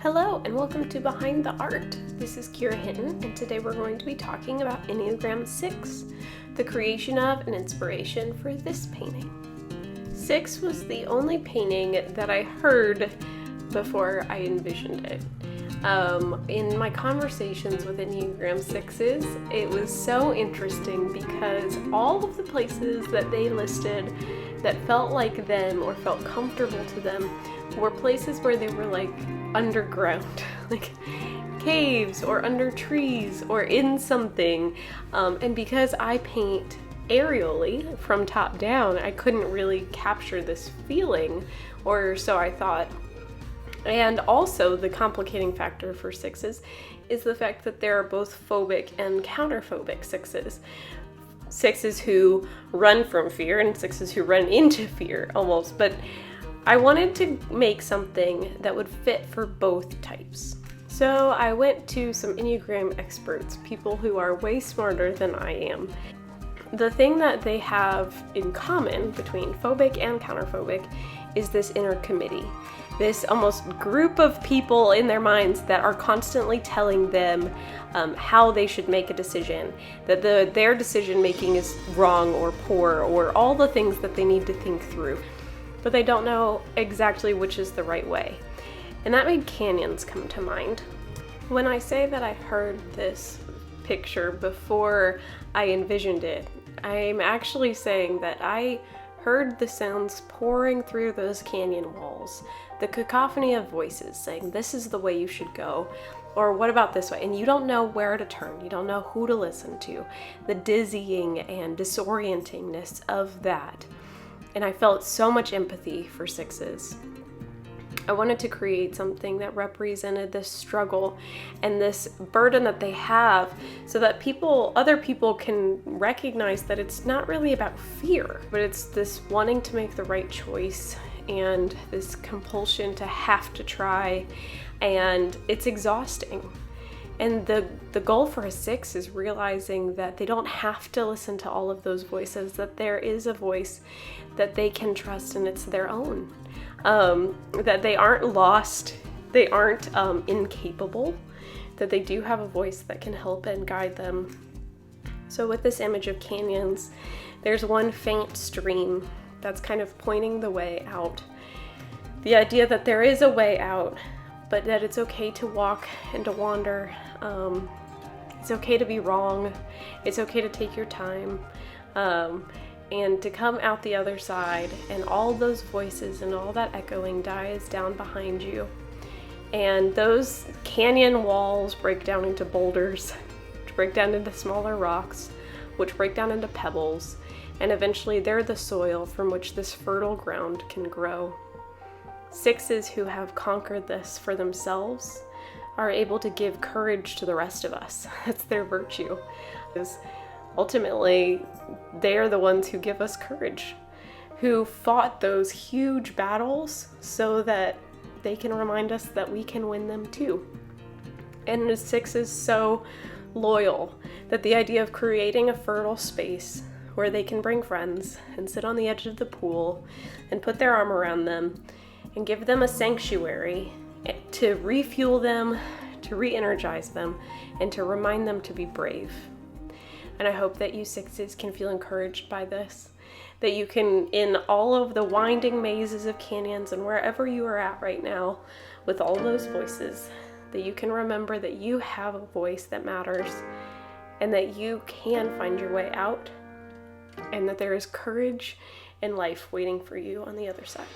Hello and welcome to Behind the Art. This is Kira Hinton and today we're going to be talking about Enneagram 6, the creation of and inspiration for this painting. 6 was the only painting that I heard before I envisioned it. In my conversations with Enneagram 6s, it was so interesting because all of the places that they listed that felt like them or felt comfortable to them were places where they were like underground, like caves or under trees or in something. And because I paint aerially from top down, I couldn't really capture this feeling, or so I thought. And also the complicating factor for 6s is the fact that there are both phobic and counterphobic 6s. 6s who run from fear and 6s who run into fear almost, but I wanted to make something that would fit for both types. So I went to some Enneagram experts, people who are way smarter than I am. The thing that they have in common between phobic and counterphobic is this inner committee. This almost group of people in their minds that are constantly telling them how they should make a decision, that their decision making is wrong or poor or all the things that they need to think through, but they don't know exactly which is the right way. And that made canyons come to mind. When I say that I heard this picture before I envisioned it, I'm actually saying that I heard the sounds pouring through those canyon walls, the cacophony of voices saying, this is the way you should go, or what about this way? And you don't know where to turn, you don't know who to listen to, the dizzying and disorientingness of that. And I felt so much empathy for 6s. I wanted to create something that represented this struggle and this burden that they have so that other people can recognize that it's not really about fear, but it's this wanting to make the right choice and this compulsion to have to try, and it's exhausting. And the goal for a 6 is realizing that they don't have to listen to all of those voices, that there is a voice that they can trust and it's their own. That they aren't lost, they aren't incapable, that they do have a voice that can help and guide them. So with this image of canyons, there's one faint stream that's kind of pointing the way out. The idea that there is a way out, but that it's okay to walk and to wander. It's okay to be wrong. It's okay to take your time. And to come out the other side, and all those voices and all that echoing dies down behind you. And those canyon walls break down into boulders, which break down into smaller rocks, which break down into pebbles, and eventually they're the soil from which this fertile ground can grow. 6s who have conquered this for themselves are able to give courage to the rest of us. That's their virtue. Ultimately, they are the ones who give us courage, who fought those huge battles so that they can remind us that we can win them too. And the 6 is so loyal that the idea of creating a fertile space where they can bring friends and sit on the edge of the pool and put their arm around them and give them a sanctuary to refuel them, to re-energize them, and to remind them to be brave. And I hope that you 6s can feel encouraged by this, that you can, in all of the winding mazes of canyons and wherever you are at right now, with all those voices, that you can remember that you have a voice that matters and that you can find your way out and that there is courage and life waiting for you on the other side.